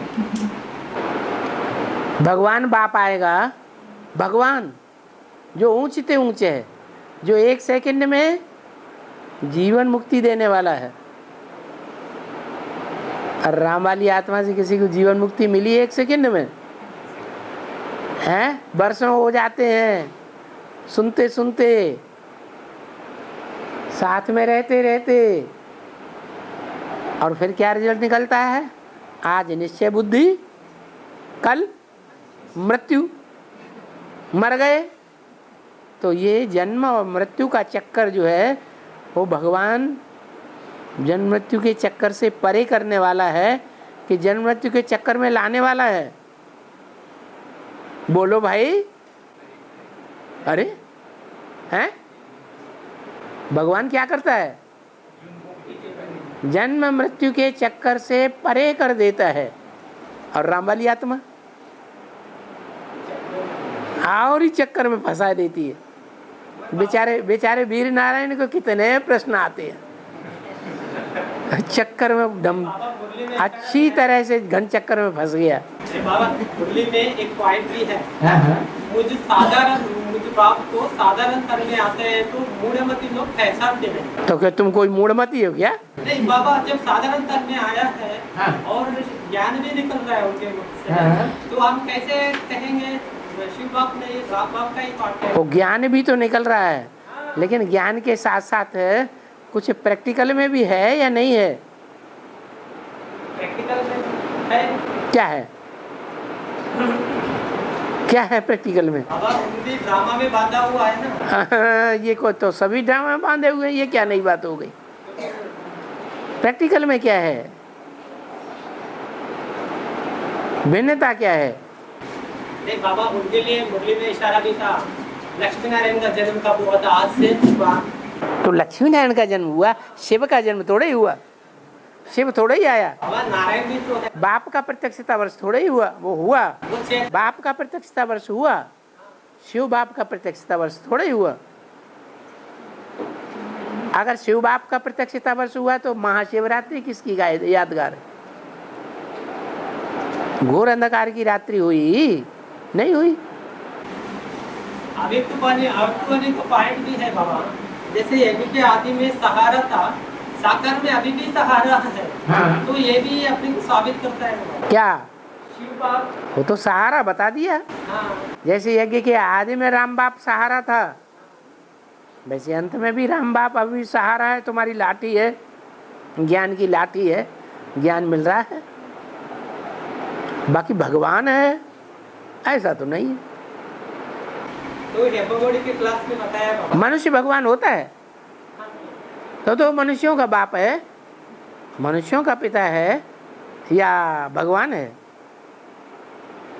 भगवान बाप आएगा। भगवान जो ऊंचे से ऊंचे है, जो 1 सेकंड में जीवन मुक्ति देने वाला है। और राम वाली आत्मा से किसी को जीवन मुक्ति मिली 1 सेकंड में? हैं? वर्षों हो जाते हैं सुनते सुनते, साथ में रहते रहते, और फिर क्या रिजल्ट निकलता है? आज निश्चय बुद्धि, कल मृत्यु, मर गए। तो ये जन्म और मृत्यु का चक्कर जो है वो भगवान जन्म मृत्यु के चक्कर से परे करने वाला है कि जन्म मृत्यु के चक्कर में लाने वाला है। बोलो भाई। अरे हैं? भगवान क्या करता है? जन्म मृत्यु के चक्कर से परे कर देता है। और राम वाली आत्मा और ही चक्कर में फंसा देती है। बेचारे बेचारे वीर नारायण को कितने प्रश्न आते हैं, चक्कर में दम अच्छी तरह से घन चक्कर में फंस गया। बाबा मुरली में एक पॉइंट भी है, मुझे बाप को साधारण करने आते हैं तो मूढ़मती लोग पहचानते नहीं। तो क्या तुम कोई मूढ़मती हो क्या? नहीं बाबा, जब साधारण करने आया है और ज्ञान भी निकल रहा है उनके मुख से, तो हम कैसे कहेंगे शिव बाप ने राम बाप का ही पार्ट है? वो ज्ञान भी तो निकल रहा है, लेकिन ज्ञान के साथ साथ कुछ प्रैक्टिकल में भी है या नहीं है? प्रैक्टिकल में है। क्या है? क्या है प्रैक्टिकल में? बाबा उनकी ड्रामा में बांधा हुआ है ना। ये को तो सभी ड्रामा में बांधे हुए हैं, ये क्या नई बात हो गई? प्रैक्टिकल में क्या है? भिन्नता क्या है? नहीं बाबा, उनके लिए मुरली में इशारा भी था, लक्ष्मी नारायण का जन्म कब हुआ था? आज से हुआ। तो लक्ष्मी नारायण का जन्म हुआ, शिव का जन्म थोड़ा ही हुआ। शिव थोड़ा ही आया। बाबा नारायण भी तो है। बाप का प्रत्यक्षता वर्ष थोड़ा ही हुआ, वो हुआ। बाप का प्रत्यक्षता वर्ष हुआ, शिव बाप का प्रत्यक्षता वर्ष थोड़ा ही हुआ। अगर शिव बाप का प्रत्यक्षता वर्ष हुआ तो महाशिवरात्रि किसकी यादगार है? घोर अंधकार की रात्रि हुई नहीं हुई? अभी तो पॉइंट भी है बाबा, जैसे यज्ञ के आदि में सहारा था, साकार में अभी भी सहारा है। तो ये भी अपने को साबित करता है बाबा। क्या? शिव बाप वो तो सहारा बता दिया। जैसे यज्ञ के आदि में राम बाप सहारा था, वैसे अंत में भी राम बाप अभी सहारा है। तुम्हारी लाठी है, ज्ञान की लाठी है, ज्ञान मिल रहा है। बाकी भगवान है ऐसा तो नहीं है। तो के क्लास में बताया बाबा, मनुष्य भगवान होता है तो मनुष्यों का बाप है, मनुष्यों का पिता है या भगवान है?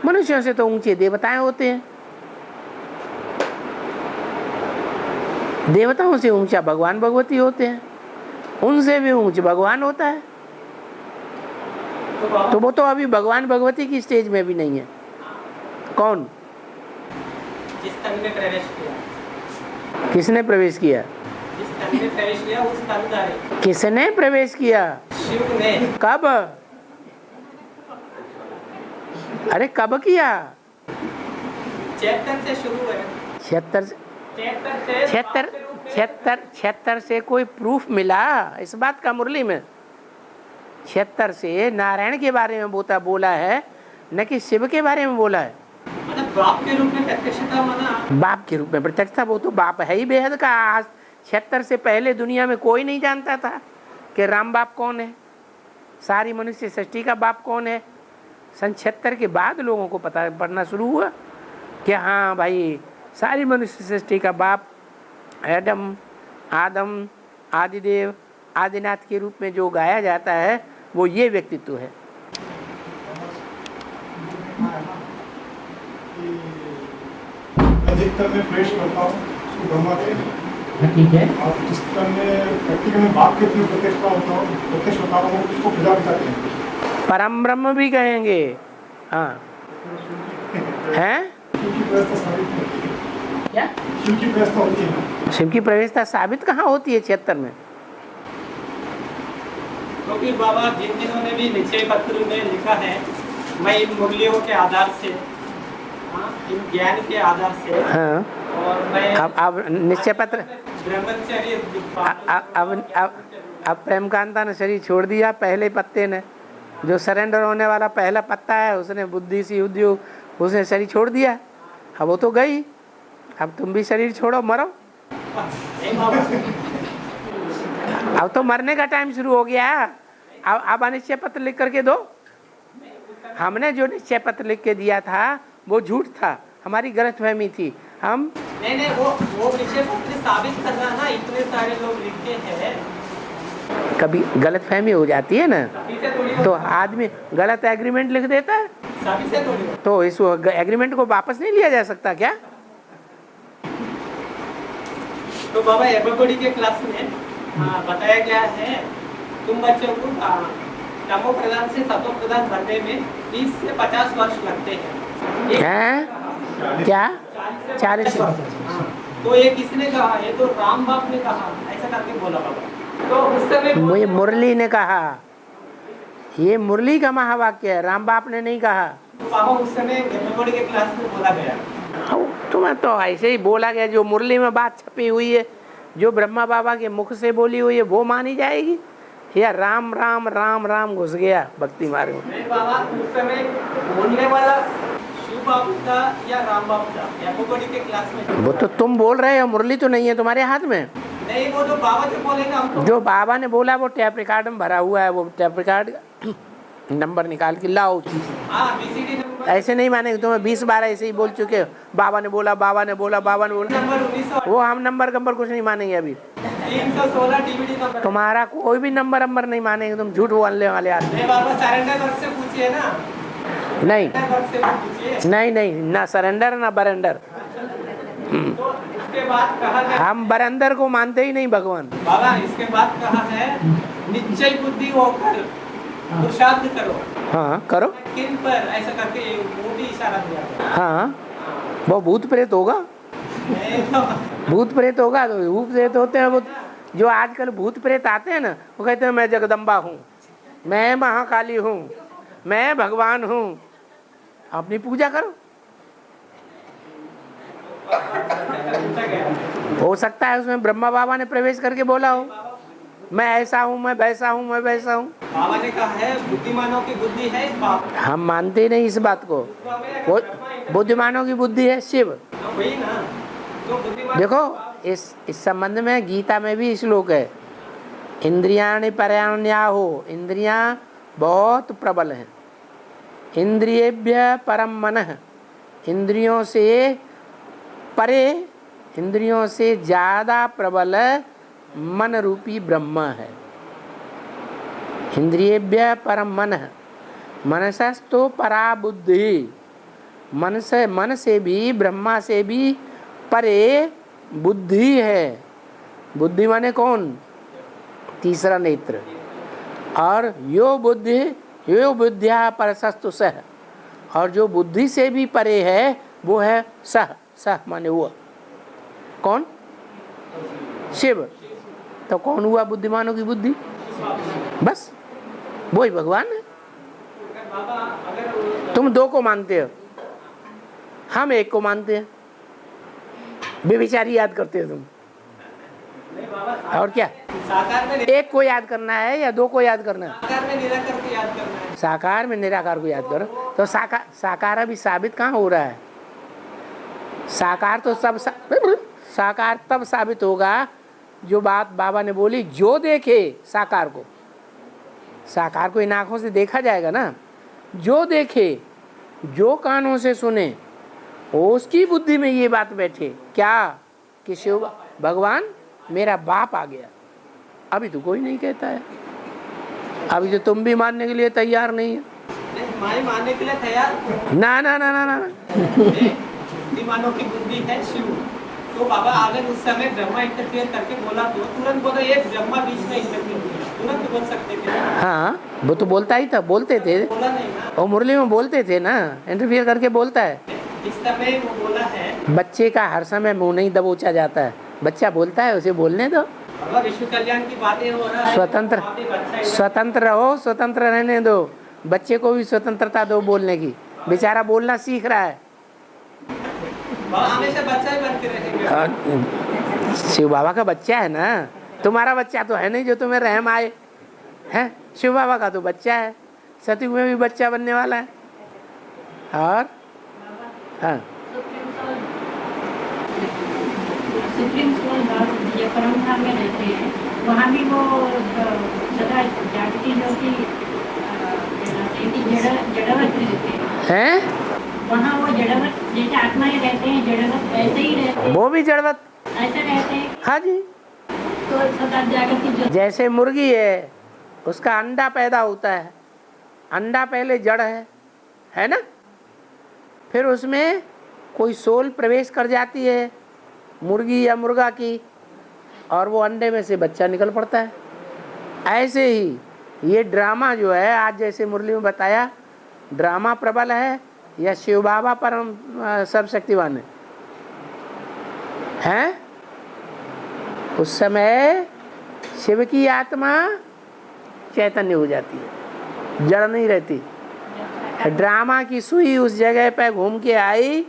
मनुष्यों से तो ऊंचे देवताएं होते हैं, देवताओं से ऊंचा भगवान भगवती होते हैं, उनसे भी ऊंच भगवान होता है। तो वो तो अभी भगवान भगवती की स्टेज में भी नहीं है। कौन? जिस तन में प्रवेश किया। किसने प्रवेश किया? जिस तन में प्रवेश किया उस तन। किसने प्रवेश किया? शिव ने। कब? अरे कब किया? चैतर से शुरू है। छिहत्तर से कोई प्रूफ मिला इस बात का मुरली में? 76 से नारायण के बारे में बोला है, न कि शिव के बारे में बोला है। मतलब बाप के रूप में प्रत्यक्षता माना। बाप के रूप में प्रत्यक्षता, वो तो बाप है ही बेहद का। आज 76 से पहले दुनिया में कोई नहीं जानता था कि राम बाप कौन है, सारी मनुष्य सृष्टि का बाप कौन है। सन 76 के बाद लोगों को पता पड़ना शुरू हुआ कि हाँ भाई, सारी मनुष्य सृष्टि का बाप आदम, आदिदेव, आदिनाथ के रूप में जो गाया जाता है वो ये व्यक्तित्व है। जिस तन में प्रवेश करता हूँ उसको ब्रह्मा कहते हैं। ठीक है। और जिस तन में प्रैक्टिकल में बाप के थ्रू प्रत्यक्ष होता हूँ उसको प्रजापिता कहते हैं। परम ब्रह्म भी कहेंगे। हाँ हैं? क्या? शिव की प्रवेशता होती है। शिव की प्रवेशता साबित कहाँ होती है 76 में? क्योंकि बाबा जिन जिन्होंने भी निश्चय पत्र में लिखा है, मैं इन मुरलियों के आधार से, इन ज्ञान के आधार से, हाँ। और मैं अब निश्चय पत्र ब्रह्मचर्य अब प्रेमकांता ने शरीर छोड़ दिया। पहले पत्ते ने, जो सरेंडर होने वाला पहला पत्ता है, उसने बुद्धि सी उद्योग, उसने शरीर छोड़ दिया। अब वो तो गई, अब तुम भी शरीर छोड़ो, मरो। अब तो मरने का टाइम शुरू हो गया। अब अनिश्चय पत्र लिख करके दो। हमने जो निश्चय पत्र लिख के दिया था वो झूठ था, हमारी गलतफहमी थी। हम नहीं वो निश्चय पत्र साबित करना ना, इतने सारे लोग लिखते हैं। कभी गलतफहमी हो जाती है ना, तो आदमी गलत एग्रीमेंट लिख देता है, तो इस एग्रीमेंट को वापस नहीं लिया जा सकता क्या? तो बाबा एबीसीडी के क्लास में बताया गया है तुम बच्चों को तमो प्रधान से सतो प्रधान बनने में 30 से 50 वर्ष लगते हैं। हैं क्या 40 से तो ये किसने कहा? ये तो राम बाप ने कहा, ऐसा करके बोला बाबा। तो उस समय मुझे मुरली ने कहा, ये मुरली का महावाक्य है, राम बाप ने नहीं कहा। तो बाबा उस समय एबीसीडी के क्लास में बोला गया। तुम्हें तो ऐसे ही बोला गया, जो मुरली में बात छपी हुई है, जो ब्रह्मा बाबा के मुख से बोली हुई है वो मानी जाएगी, या राम राम राम राम घुस गया भक्ति मार्ग में? नहीं बाबा, उस समय बोलने वाला शिव बाबू था या राम बाबू था एबीसीडी के क्लास में? वो तो तुम बोल रहे हो, मुरली तो नहीं है तुम्हारे हाथ में। नहीं, वो जो बाबा जो बोलेगा हमको। जो बाबा ने बोला वो टैप रिकॉर्ड में भरा हुआ है, वो टैप रिकॉर्ड नंबर निकाल के लाओ। बीसीडी नंबर ऐसे नहीं मानेंगे, तुम्हें 20 बार ऐसे ही बोल चुके हो, बाबा ने बोला बाबा ने बोला बाबा ने बोला। नंबर 1900 वो हम नंबर कुछ नहीं मानेंगे अभी। 316 डीवीडी नंबर। तुम्हारा कोई भी नंबर नहीं मानेंगे, तुम झूठ बोलने वाले आदमी। नहीं बाबा, सरेंडर वर्क से पूछिए ना। नहीं वर्क से पूछिए। नहीं, ना सरेंडर ना बरेंडर। तो इसके बाद कहा है, हम बरेंदर को मानते ही नहीं भगवान। बाबा इसके बाद कहा है निश्चय बुद्धि होकर पुरुषार्थ करो। हाँ करो। किन पर ऐसा करके वो भी इशारा दिया। हाँ वो भूत प्रेत होगा, नहीं तो भूत प्रेत होगा तो भूत प्रेत होते हैं। वो जो आजकल भूत प्रेत आते हैं ना, वो कहते हैं मैं जगदम्बा हूँ, मैं महाकाली हूँ, मैं भगवान हूँ। अपनी पूजा करो। हो सकता है उसमें ब्रह्मा बाबा ने प्रवेश करके बोला हो, मैं ऐसा हूँ, मैं वैसा हूँ, मैं वैसा हूँ। बाबा ने कहा है बुद्धिमानों की बुद्धि है बाप। हम मानते नहीं इस बात को। वो बुद्धिमानों की बुद्धि है शिव। वही ना, तो बुद्धिमान। देखो इस संबंध में गीता में भी श्लोक है, इंद्रियाणि परयाण्याहो, इंद्रियां बहुत प्रबल हैं। इंद्रियेभ्य परम मनः, इंद्रियों से परे, इंद्रियों से ज्यादा प्रबल मन रूपी ब्रह्म है। इंद्रियेभ्य परम मनः, मनसस्तु परा बुद्धि, मन से भी ब्रह्मा से भी परे बुद्धि है। बुद्धि माने कौन? तीसरा नेत्र। और यो बुद्धिया परसस्तु सह, और जो बुद्धि से भी परे है वो है सह माने वो कौन? शिव। तो कौन हुआ बुद्धिमानों की बुद्धि? बस वही भगवान है। तुम दो को मानते हो, हम एक को मानते हैं। बेविचारी याद करते हो तुम, और क्या? साकार में एक को याद करना है या दो को याद करना है? साकार में निराकार को याद करना है। साकार में निराकार को याद करो। तो साकार अभी साबित कहाँ हो रहा है? साकार तो सब साकार तब साबित होगा जो बात बाबा ने बोली, जो देखे साकार को इन आँखों से देखा जाएगा ना, जो देखे, जो कानों से सुने, उसकी बुद्धि में ये बात बैठे क्या कि शिव भगवान मेरा बाप आ गया। अभी तो कोई नहीं कहता है, अभी तो तुम भी मानने के लिए तैयार नहीं है। नहीं, मानने के लिए तैयार ना ना ना ना ना, ना। बुद्धिमानों की बुद्धि है शिव। तो बाबा अगर उस समय ब्रह्मा इंटरफेयर करके बोला तो तुरंत बोलो ये ब्रह्मा बीच में इंटरफेयर किया, तुरंत बोल सकते थे। हाँ वो तो बोलता ही था, बोलते थे, बोला नहीं ना, और मुरली में बोलते थे ना, इंटरफेयर करके बोलता है। इस समय वो बोला है। बच्चे का हर समय मुंह नहीं दबोचा जाता है, बच्चा बोलता है उसे बोलने दो। बाबा विश्व कल्याण की बातें हो रहा है, स्वतंत्र रहो, स्वतंत्र रहने दो, बच्चे को भी स्वतंत्रता दो बोलने की। बेचारा बोलना सीख रहा है। हमेशा बच्चा ही बनते रहेंगे। शिव बाबा का बच्चा है ना, तुम्हारा बच्चा तो है नहीं जो तुम्हें रहम आए है। शिव बाबा का तो बच्चा है, सतयुग में भी बच्चा बनने वाला है। और हाँ सुप्रीम कोर्ट ये परम धाम में रहते हैं, वहाँ भी वो सदा जागती ज्योति जड़वत रहते हैं। वहाँ वो जड़वत जैसे आत्माएं रहते हैं, जड़वत ऐसे ही रहते हैं। वो भी जड़वत ऐसे रहते हैं। हाँ जी। तो सदा जागती ज्योति, जैसे मुर्गी है, उसका अंडा पैदा होता है, अंडा पहले जड़ है ना, फिर उसमें कोई सोल प्रवेश कर जाती है मुर्गी या मुर्गा की, और वो अंडे में से बच्चा निकल पड़ता है। ऐसे ही ये ड्रामा जो है, आज जैसे मुरली में बताया, ड्रामा प्रबल है या शिव बाबा परम सर्वशक्तिवान है? उस समय शिव की आत्मा चैतन्य हो जाती है, जड़ नहीं रहती। ड्रामा की सुई उस जगह पे घूम के आई,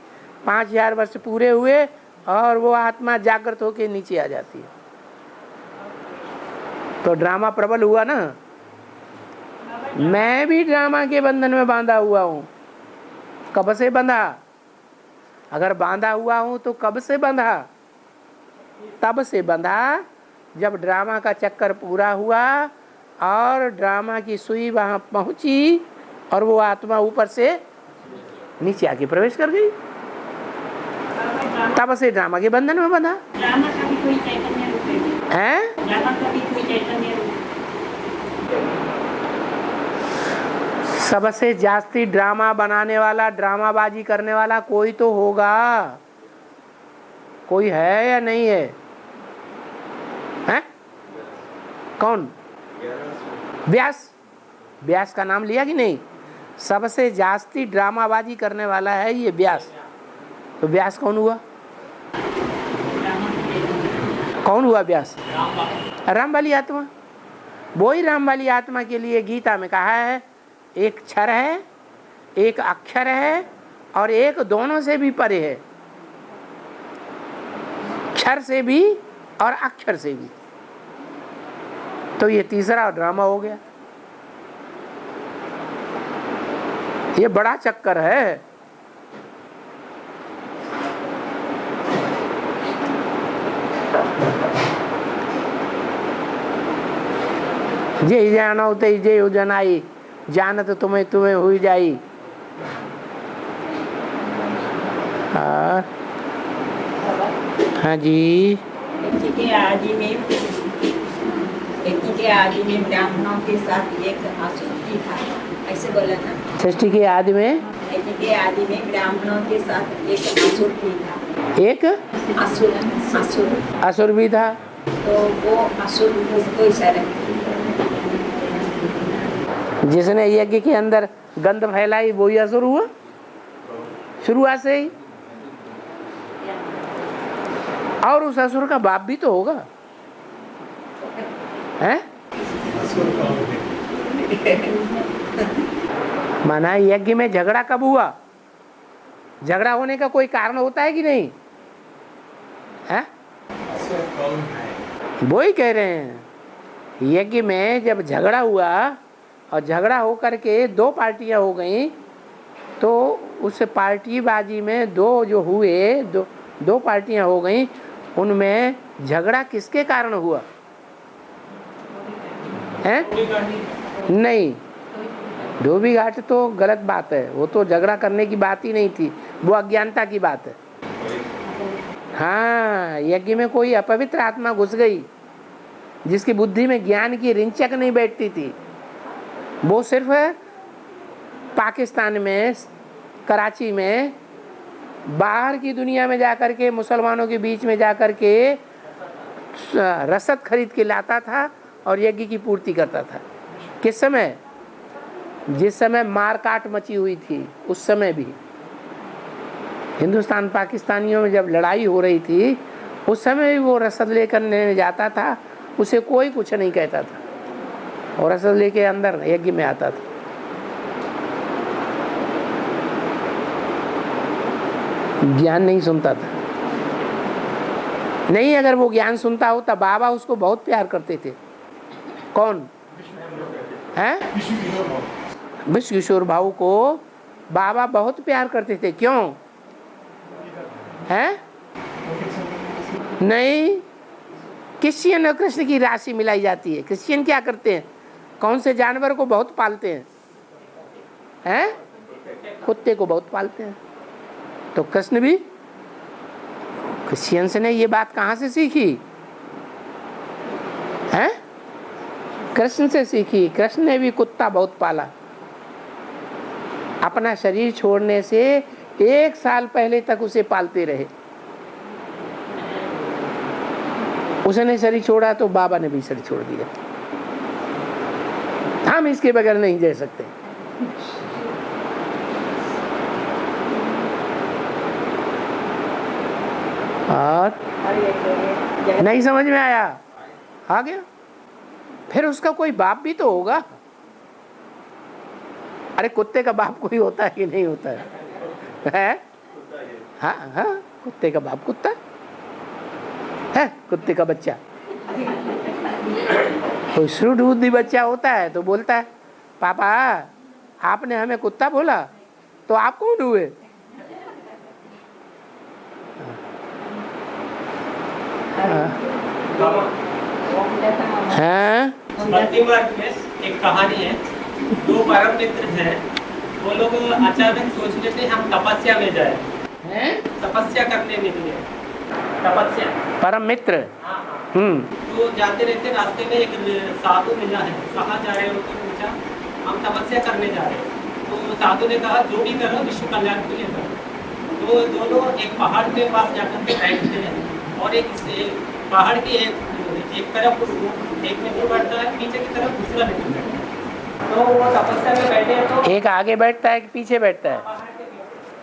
5000 वर्ष पूरे हुए और वो आत्मा जागृत होके नीचे आ जाती है। तो ड्रामा प्रबल हुआ ना। मैं भी ड्रामा के बंधन में बांधा हुआ हूँ। कब से बंधा? अगर बांधा हुआ हूँ तो कब से बंधा? तब से बंधा जब ड्रामा का चक्कर पूरा हुआ और ड्रामा की सुई वहां पहुंची और वो आत्मा ऊपर से नीचे आके प्रवेश कर गई। तब से ड्रामा के बंधन में बंधा। ड्रामा का भी कोई चैतन्य रूप है? ड्रामा का भी कोई चैतन्य रूप। सबसे जास्ती ड्रामा बनाने वाला, ड्रामाबाजी करने वाला कोई तो होगा। कोई है या नहीं है? हैं? कौन? व्यास। व्यास का नाम लिया कि नहीं? सबसे जास्ती ड्रामाबाजी करने वाला है ये व्यास। तो व्यास कौन हुआ? कौन हुआ व्यास? राम वाली आत्मा। वही राम वाली आत्मा के लिए गीता में कहा है, एक क्षर है, एक अक्षर है और एक दोनों से भी परे है। क्षर से भी और अक्षर से भी। तो ये तीसरा ड्रामा हो गया। ये बड़ा चक्कर है। जे जानो ते जे जनाई, जानत तुम्हें तुम्हें हुई जाई। हाँ जी। सृष्टि के आदि में ब्राह्मणों के साथ एक असुर भी था, ऐसे बोला था। सृष्टि के आदि में ब्राह्मणों के साथ एक असुर भी था। एक असुर असुर भी था। तो वो असुर उसको इशारा जिसने यज्ञ के अंदर गंध फैलाई वही असुर हुआ शुरुआत से ही। और उस असुर का बाप भी तो होगा, हैं? माना यज्ञ में झगड़ा कब हुआ? झगड़ा होने का कोई कारण होता है कि नहीं? है? वो ही कह रहे हैं, यज्ञ में जब झगड़ा हुआ और झगड़ा होकर के दो पार्टियां हो गई, तो उस पार्टीबाजी में दो पार्टियां हो गई, उनमें झगड़ा किसके कारण हुआ है? नहीं, धोबी घाट तो गलत बात है, वो तो झगड़ा करने की बात ही नहीं थी, वो अज्ञानता की बात है। हाँ, यज्ञ में कोई अपवित्र आत्मा घुस गई जिसकी बुद्धि में ज्ञान की रिंचक नहीं बैठती थी। वो सिर्फ पाकिस्तान में, कराची में, बाहर की दुनिया में जाकर के, मुसलमानों के बीच में जाकर के रसद खरीद के लाता था और यज्ञ की पूर्ति करता था। किस समय? जिस समय मारकाट मची हुई थी, उस समय भी हिंदुस्तान पाकिस्तानियों में जब लड़ाई हो रही थी, उस समय भी वो रसद लेकर लेने जाता था, उसे कोई कुछ नहीं कहता था और रसद लेके अंदर यज्ञ में आता था। ज्ञान नहीं सुनता था। नहीं, अगर वो ज्ञान सुनता होता, बाबा उसको बहुत प्यार करते थे। कौन है? विश्व किशोर भाऊ को बाबा बहुत प्यार करते थे। क्यों है? नहीं, क्रिश्चियन और कृष्ण की राशि मिलाई जाती है। क्रिश्चियन क्या करते हैं? कौन से जानवर को बहुत पालते हैं? हैं? कुत्ते को बहुत पालते हैं। तो कृष्ण भी, क्रिश्चियंस ने ये बात कहाँ से सीखी है? कृष्ण से सीखी। कृष्ण ने भी कुत्ता बहुत पाला। अपना शरीर छोड़ने से 1 साल पहले तक उसे पालते रहे। उसने शरीर छोड़ा तो बाबा ने भी शरीर छोड़ दिया। हम इसके बगैर नहीं जा सकते। और नहीं समझ में आया? आ गया? फिर उसका कोई बाप भी तो होगा। अरे कुत्ते का बाप कोई होता है कि नहीं होता है? हाँ हाँ, कुत्ते का बाप कुत्ता है, कुत्ते का बच्चा। कोई शुद्ध बुद्धि बच्चा होता है तो बोलता है पापा आपने हमें कुत्ता बोला तो आप कौन हुए? हाँ? भक्ति मार्ग में एक कहानी है, दो परम मित्र हैं, वो लोग अचानक सोच लेते हैं हम तपस्या में जाए, तपस्या करने के लिए। तपस्या परम मित्र। हाँ हाँ। तो जाते रहते रास्ते में एक साधु मिला है, कहाँ जा रहे हो? तो पूछा हम तपस्या करने जा रहे हैं। तो साधु ने कहा जो भी करो विश्व कल्याण के लिए करो। तो दोनों एक पहाड़ के पास जाकर के बैठते हैं और एक पहाड़ की एक तरफ एक मित्र बैठता है, पीछे की तरफ दूसरा मित्र बैठता है। तो वो तपस्या में बैठे हैं तो एक आगे बैठता है, एक पीछे बैठता है।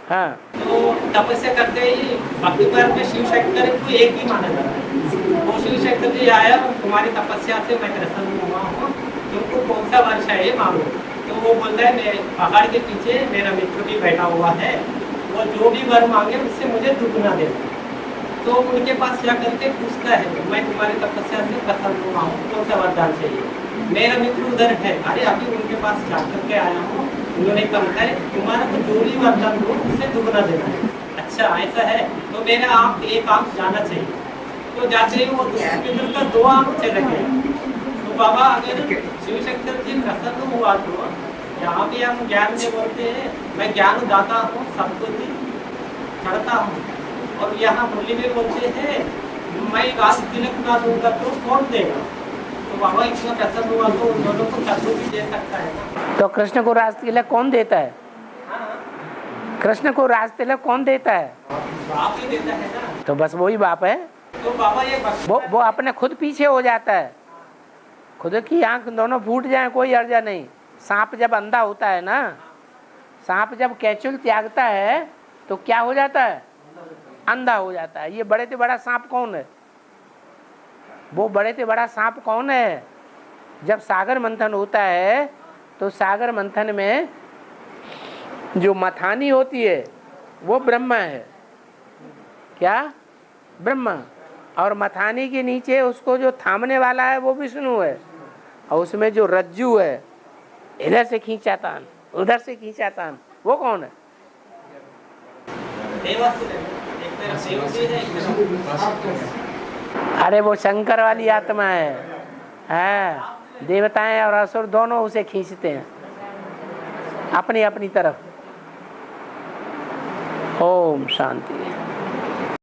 हाँ। तो तपस्या करते ही भक्ति मार्ग में शिव शंकर को एक ही माना जाता है। वो शिव शंकर जी आया, तुम्हारी तपस्या से मैं प्रसन्न हुआ हूँ, तुमको कौन सा वर्ष है ये मांगो। तो वो बोलता है मैं पहाड़ के पीछे मेरा मित्र भी बैठा हुआ है, वो जो भी वर मांगे उससे मुझे दुगना दे। तो उनके पास जा करके पूछता है मैं तुम्हारी तपस्या से प्रसन्न हुआ हूँ, कौन सा वरदान चाहिए। मेरा मित्र उधर है, अरे अभी उनके पास जा करके आया हूँ, उन्होंने कहा है तुम्हारा तो जो भी वरदान हो उससे दुगना देना है। अच्छा ऐसा है, तो मेरा आँख एक आँख जाना चाहिए। तो जाते ही वो मित्र का दो आँख चले गए। तो बाबा अगर शिव शंकर जी प्रसन्न हुआ तो यहाँ भी हम ज्ञान में बोलते हैं मैं ज्ञान दाता हूँ, सबको दी करता हूँ, और यहाँ मुरली में बोलते हैं मैं राज तिलक ना दूंगा तो कौन देगा। तो बाबा इतना प्रसन्न हुआ तो उन दोनों को सबको भी दे सकता है ना। तो कृष्ण को राज तिलक कौन देता है? हाँ। कृष्ण को राज तिलक कौन देता है? बाप ही देता है ना। तो बस वही बाप है। तो बाबा ये वो अपने खुद पीछे हो जाता है, खुद की आंख दोनों फूट जाए कोई अर्जा नहीं। सांप जब अंधा होता है ना, सांप जब कैचुल त्यागता है तो क्या हो जाता है? अंधा हो जाता है। ये बड़े से बड़ा सांप कौन है? वो बड़े से बड़ा सांप कौन है? जब सागर मंथन होता है तो सागर मंथन में जो मथानी होती है वो ब्रह्मा है। क्या? ब्रह्मा। और मथानी के नीचे उसको जो थामने वाला है वो विष्णु है, और उसमें जो रज्जू है इधर से खींचातान उधर से खींचातान वो कौन है? अरे वो शंकर वाली आत्मा है। देवताएं और असुर दोनों उसे खींचते हैं अपनी अपनी तरफ। ओम शांति।